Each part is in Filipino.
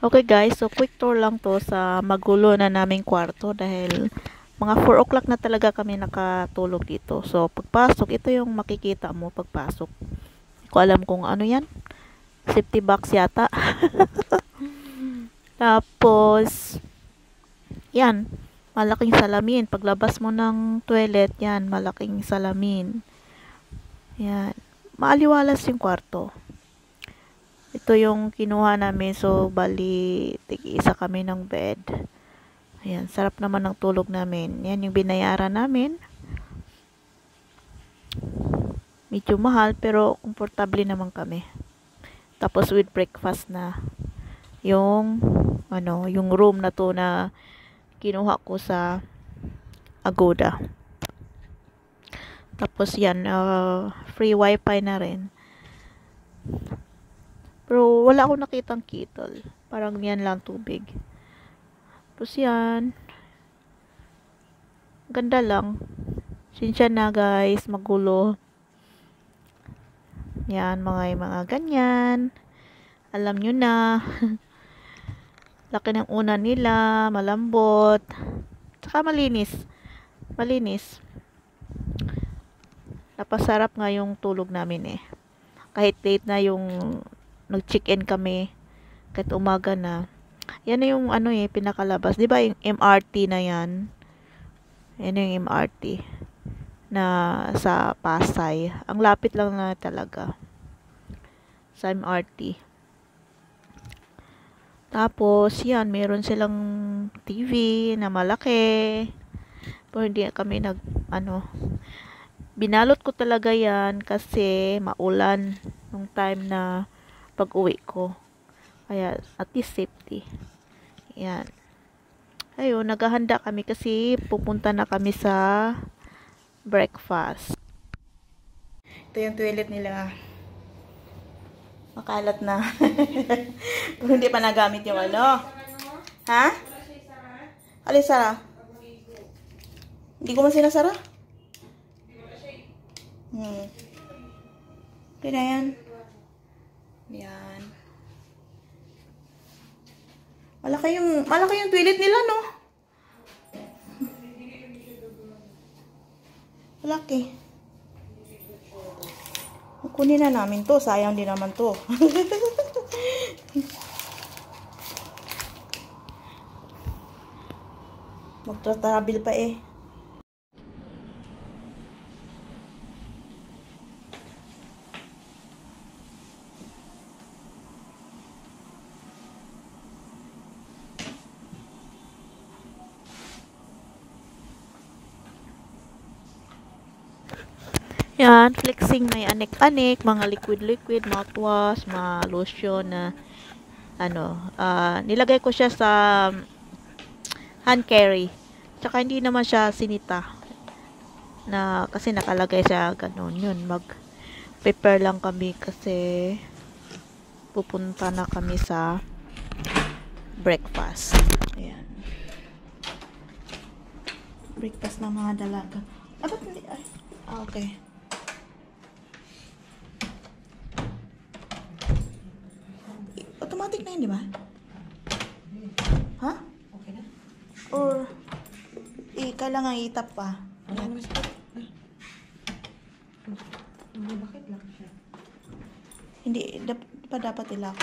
Okay guys, so quick tour lang to sa magulo na naming kwarto dahil mga 4 o'clock na talaga kami nakatulog dito. So pagpasok, ito yung makikita mo pagpasok. Hindi ko alam kung ano yan. Safety box yata. Tapos, yan. Malaking salamin. Paglabas mo ng toilet, yan. Malaking salamin. Yan. Maaliwalas yung kwarto. Ito yung kinuha namin. So, bali, tig-isa kami ng bed. Ayan, sarap naman ng tulog namin. Yan yung binayaran namin. Medyo mahal, pero komportable naman kami. Tapos with breakfast na. Yung, yung room na to na kinuha ko sa Agoda. Tapos yan, free wifi na rin. Pero wala akong nakitang kettle. Parang yan lang tubig. Tapos yan. Ganda lang. Sinsya na guys, magulo. Yan, mga ganyan. Alam nyo na. Laki ng una nila, malambot. Tsaka malinis. Malinis. Napasarap nga yung tulog namin eh. Kahit late na yung nag-check-in kami. Kahit umaga na. Yan na yung pinakalabas. Diba yung MRT na yan? Yan yung MRT. Na sa Pasay. Ang lapit lang na talaga. Sa MRT. Tapos, yan. Meron silang TV na malaki. Pero hindi kami binalot ko talaga yan kasi maulan nung time na pag-uwi ko. Kaya, at least safety. Yan. Ayun, naghahanda kami kasi pupunta na kami sa breakfast. Ito yung toilet nila. Makalat na. Pero hindi pa nagamit yung Ha? Alis Sara? Hindi ko man sinasara? Okay na yan. Yan. Malaki yung toilet nila, no? Malaki. Kunin na namin to. Sayang din naman to. Magtratrabil pa eh. Yan, flexing may anik-anik, mga liquid-liquid, mouthwash, mga lotion na nilagay ko siya sa hand carry. Tsaka hindi naman siya sinita. Na kasi nakalagay siya ganun. Yun, mag-prepare lang kami kasi pupunta na kami sa breakfast. Ayan. Breakfast ng mga dalaga. Ba't hindi? Okay. Automatic na yun, di ba? Ha? Okay na? Or, kailangan itap pa. Bakit lang siya? Hindi, pa dapat ilak.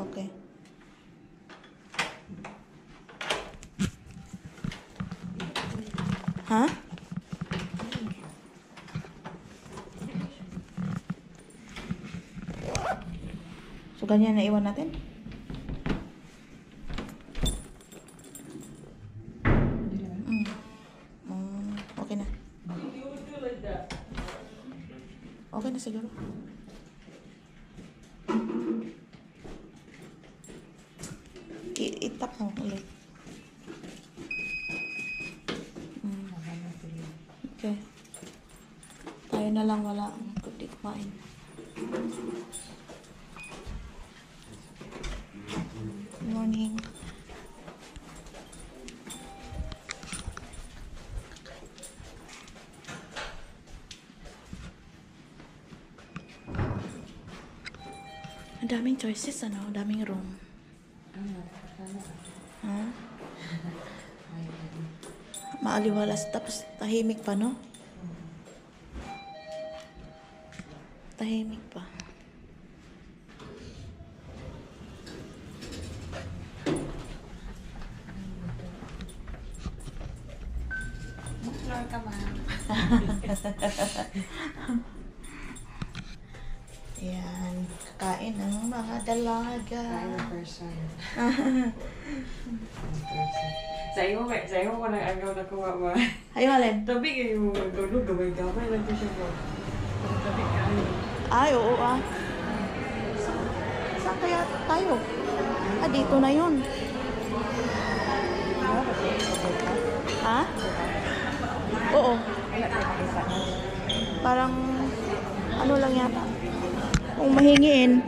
Okay. Ha? So, ganyan na iwan natin? Okay na. Okay na siguro. Itap mo ulit. Okay. Tayo na lang wala. Kundi kumain. Good morning. Ang daming choices, daming room. Maaliwalas. Tapos tahimik pa, no? Tahimik pa. Floor ka, ma'am. Ayan. Kakain ng mga dalaga. Person. Sa iyo ko lang agaw na kuha ba? Ay, Malen. Tabi kayo magulog, gamay lang ko siya po. Tabi kayo. Ay, oo ah. Saan kaya tayo? Ah, dito na yun. Ha? Oo. Parang, ano lang yata. Kung mahingiin.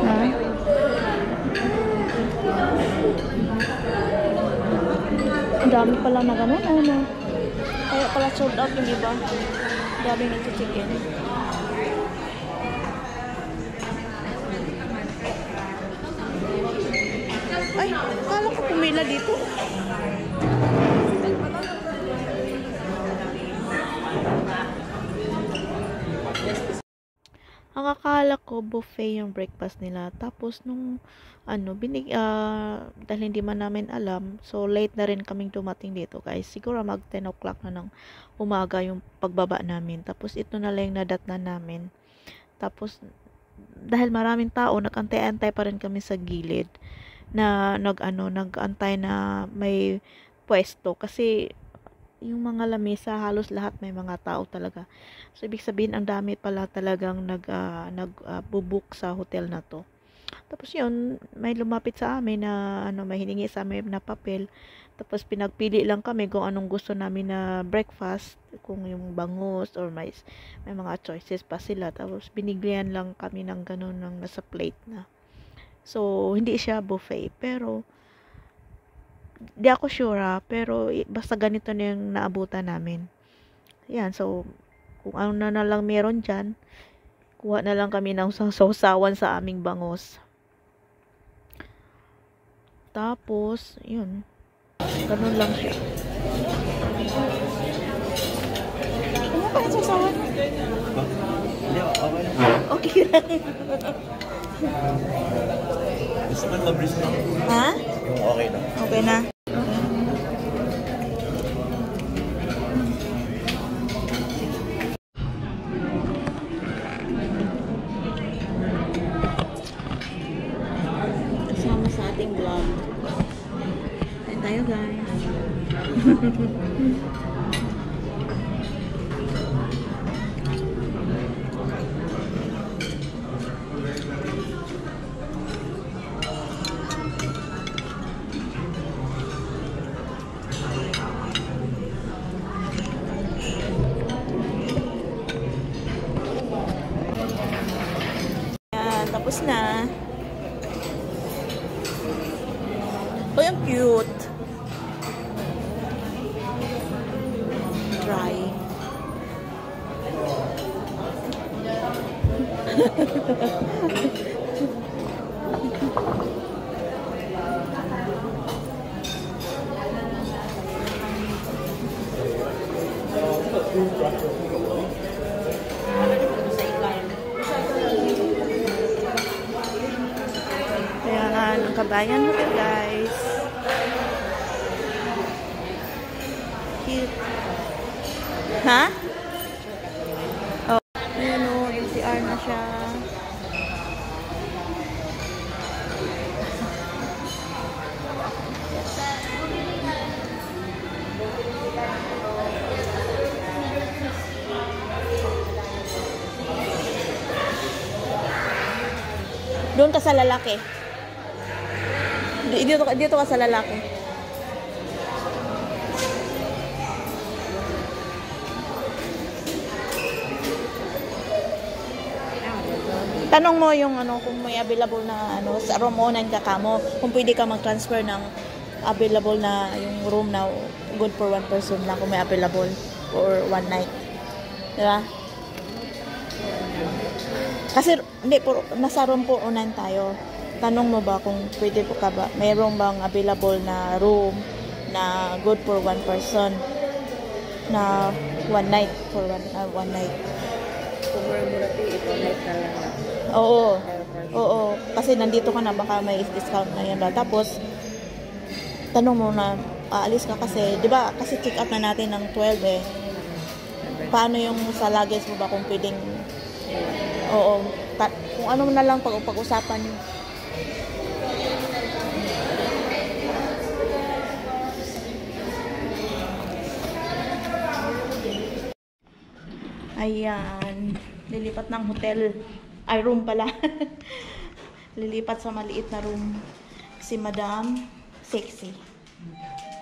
Ha? Ang dami pala na gano'n. Ano? Kaya pala sold out yung iba. Dami nagtichicken. Ay, kala ko pumila dito. Ang akala ko buffet yung breakfast nila. Tapos nung dahil hindi man namin alam, so late na rin kaming dumating dito, guys. Siguro mag 10 o'clock na ng umaga yung pagbaba namin. Tapos ito na lang yung nadatnan namin. Tapos dahil maraming tao, nag-antay-antay pa rin kami sa gilid na nag-antay na may pwesto kasi yung mga lamesa halos lahat may mga tao talaga. So ibig sabihin ang dami pala talagang bubuk sa hotel na to. Tapos yun, may lumapit sa amin na may hiningi sa amin na papel. Tapos pinagpili lang kami kung anong gusto namin na breakfast, kung yung bangus or may mga choices pa sila. Tapos binigyan lang kami ng ganun ng nasa plate na. So hindi siya buffet, pero di ako sure pero basta ganito na yung naabutan namin. Yan, so kung ano na lang meron dyan, kuha na lang kami ng sausawan sa aming bangus. Tapos, yun. Ganun lang siya. Ano pa yung sausawan? Hindi, okay lang. Okay lang. Gusto ko labris lang. Ha? Yung okay lang. Okay na. Kasama sa ating vlog. Ayan tayo, guys. Tapos na. Oh, yung cute. Try. Kaya ng Kabayan Hotel, guys. Cute. Ha? Oh, ayan o, LCR na siya. Doon ka sa lalaki. Dito ka sa lalaki. Tanong mo yung kung may available na sa room unan ka kamo, kung pwede ka mag-transfer ng available na yung room na good for one person lang kung may available for one night. Diba? Kasi hindi po nasa room po unan tayo. Tanong mo ba kung pwede po ka ba, mayroon bang available na room na good for one person na one night for one night. Kung mura ito, night na lang. Oo. Oo. Kasi nandito ka na, baka may discount na yan. Tapos, tanong mo na, aalis ka kasi, di ba, kasi check out na natin ng 12 eh. Paano yung sa luggage mo ba kung pwedeng, oo, kung ano na lang pag-usapan nyo. Ayan, lilipat ng hotel. Ay, room pala. Lilipat sa maliit na room. Si Madam Sexy.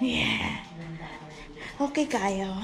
Yeah. Okay kayo.